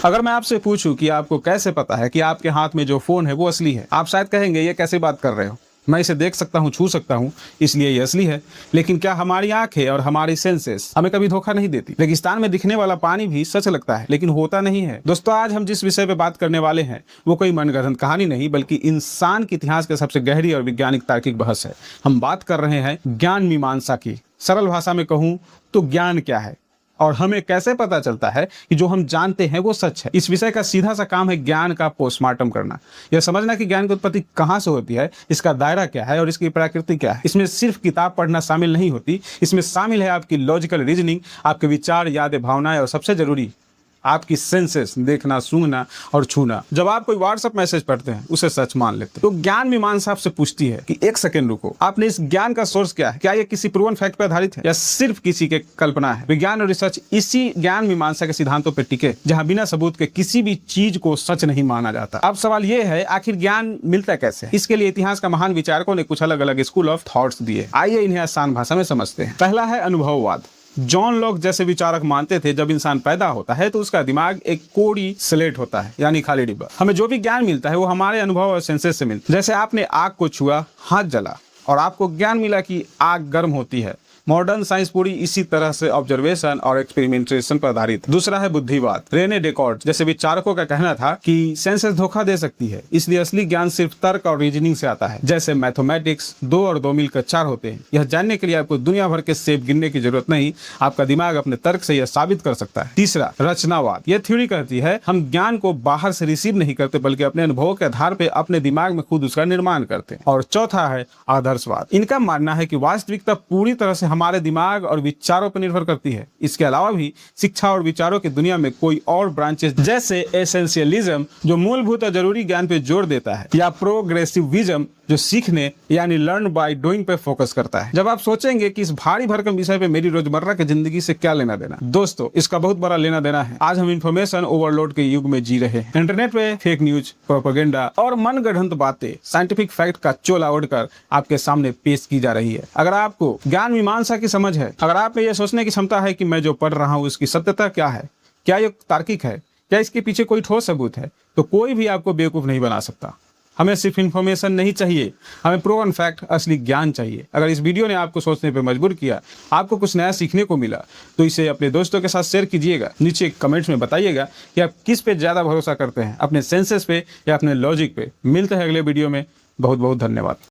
अगर मैं आपसे पूछूं कि आपको कैसे पता है कि आपके हाथ में जो फोन है वो असली है, आप शायद कहेंगे ये कैसे बात कर रहे हो, मैं इसे देख सकता हूँ, छू सकता हूँ, इसलिए ये असली है। लेकिन क्या हमारी आंखें और हमारी सेंसेस हमें कभी धोखा नहीं देती? रेगिस्तान में दिखने वाला पानी भी सच लगता है, लेकिन होता नहीं है। दोस्तों, आज हम जिस विषय पे बात करने वाले हैं वो कोई मनगढ़ंत कहानी नहीं, बल्कि इंसान के इतिहास के सबसे गहरी और वैज्ञानिक तार्किक बहस है। हम बात कर रहे हैं ज्ञान मीमांसा की। सरल भाषा में कहूँ तो ज्ञान क्या है और हमें कैसे पता चलता है कि जो हम जानते हैं वो सच है। इस विषय का सीधा सा काम है ज्ञान का पोस्टमार्टम करना, यह समझना कि ज्ञान की उत्पत्ति कहाँ से होती है, इसका दायरा क्या है और इसकी प्रकृति क्या है। इसमें सिर्फ किताब पढ़ना शामिल नहीं होती, इसमें शामिल है आपकी लॉजिकल रीजनिंग, आपके विचार, यादें, भावनाएं और सबसे जरूरी आपकी सेंसेस, देखना, सूंघना और छूना। जब आप कोई व्हाट्सएप मैसेज पढ़ते हैं उसे सच मान लेते हैं। तो ज्ञान मीमांसा आपसे पूछती है कि एक सेकंड रुको, आपने इस ज्ञान का सोर्स क्या है? क्या ये किसी प्रूवन फैक्ट पर आधारित है या सिर्फ किसी के कल्पना है? विज्ञान और रिसर्च इसी ज्ञान मीमांसा के सिद्धांतों पर टिके, जहां बिना सबूत के किसी भी चीज को सच नहीं माना जाता। अब सवाल ये है, आखिर ज्ञान मिलता कैसे? इसके लिए इतिहास का महान विचारकों ने कुछ अलग अलग स्कूल ऑफ थॉट्स दिए। आइए इन्हें आसान भाषा में समझते हैं। पहला है अनुभववाद। जॉन लॉक जैसे विचारक मानते थे जब इंसान पैदा होता है तो उसका दिमाग एक कोड़ी स्लेट होता है, यानी खाली डिब्बा। हमें जो भी ज्ञान मिलता है वो हमारे अनुभव और सेंसेस से मिलता है। जैसे आपने आग को छुआ, हाथ जला और आपको ज्ञान मिला कि आग गर्म होती है। मॉडर्न साइंस पूरी इसी तरह से ऑब्जर्वेशन और एक्सपेरिमेंटेशन पर आधारित। दूसरा है बुद्धिवाद। रेने डेकार्ट जैसे विचारकों का कहना था कि सेंसेस धोखा दे सकती है, इसलिए असली ज्ञान सिर्फ तर्क और रीजनिंग से आता है। जैसे मैथमेटिक्स, 2 और 2 मिलकर 4 होते हैं। यह जानने के लिए आपको दुनिया भर के सेब गिनने की जरूरत नहीं, आपका दिमाग अपने तर्क से यह साबित कर सकता है। तीसरा, रचनावाद। यह थ्योरी कहती है हम ज्ञान को बाहर से रिसीव नहीं करते, बल्कि अपने अनुभवों के आधार पर अपने दिमाग में खुद उसका निर्माण करते हैं। और चौथा है आदर्शवाद। इनका मानना है कि वास्तविकता पूरी तरह से हमारे दिमाग और विचारों पर निर्भर करती है। इसके अलावा भी शिक्षा और विचारों की दुनिया में कोई और ब्रांचेस जैसे एसेंशियलिज्म जो मूलभूत और जरूरी ज्ञान पे जोर देता है, या प्रोग्रेसिविज्म जो सीखने यानी लर्न बाय डूइंग पे फोकस करता है। जब आप सोचेंगे कि इस भारी भरकम विषय पे मेरी रोजमर्रा की जिंदगी से क्या लेना देना, दोस्तों इसका बहुत बड़ा लेना देना है। आज हम इंफॉर्मेशन ओवरलोड के युग में जी रहे हैं। इंटरनेट पे फेक न्यूज, प्रोपेगेंडा और मनगढ़ंत बातें साइंटिफिक फैक्ट का चोला ओढ़कर आपके सामने पेश की जा रही है। अगर आपको ज्ञान मीमांसा की समझ है, अगर आप में यह सोचने की क्षमता है कि मैं जो पढ़ रहा हूँ उसकी सत्यता क्या है, क्या ये तार्किक है, क्या इसके पीछे कोई ठोस सबूत है, तो कोई भी आपको बेवकूफ नहीं बना सकता। हमें सिर्फ इन्फॉर्मेशन नहीं चाहिए, हमें प्रूवन फैक्ट, असली ज्ञान चाहिए। अगर इस वीडियो ने आपको सोचने पर मजबूर किया, आपको कुछ नया सीखने को मिला, तो इसे अपने दोस्तों के साथ शेयर कीजिएगा। नीचे कमेंट्स में बताइएगा कि आप किस पे ज़्यादा भरोसा करते हैं, अपने सेंसेस पे या अपने लॉजिक पे। मिलते हैं अगले वीडियो में। बहुत बहुत धन्यवाद।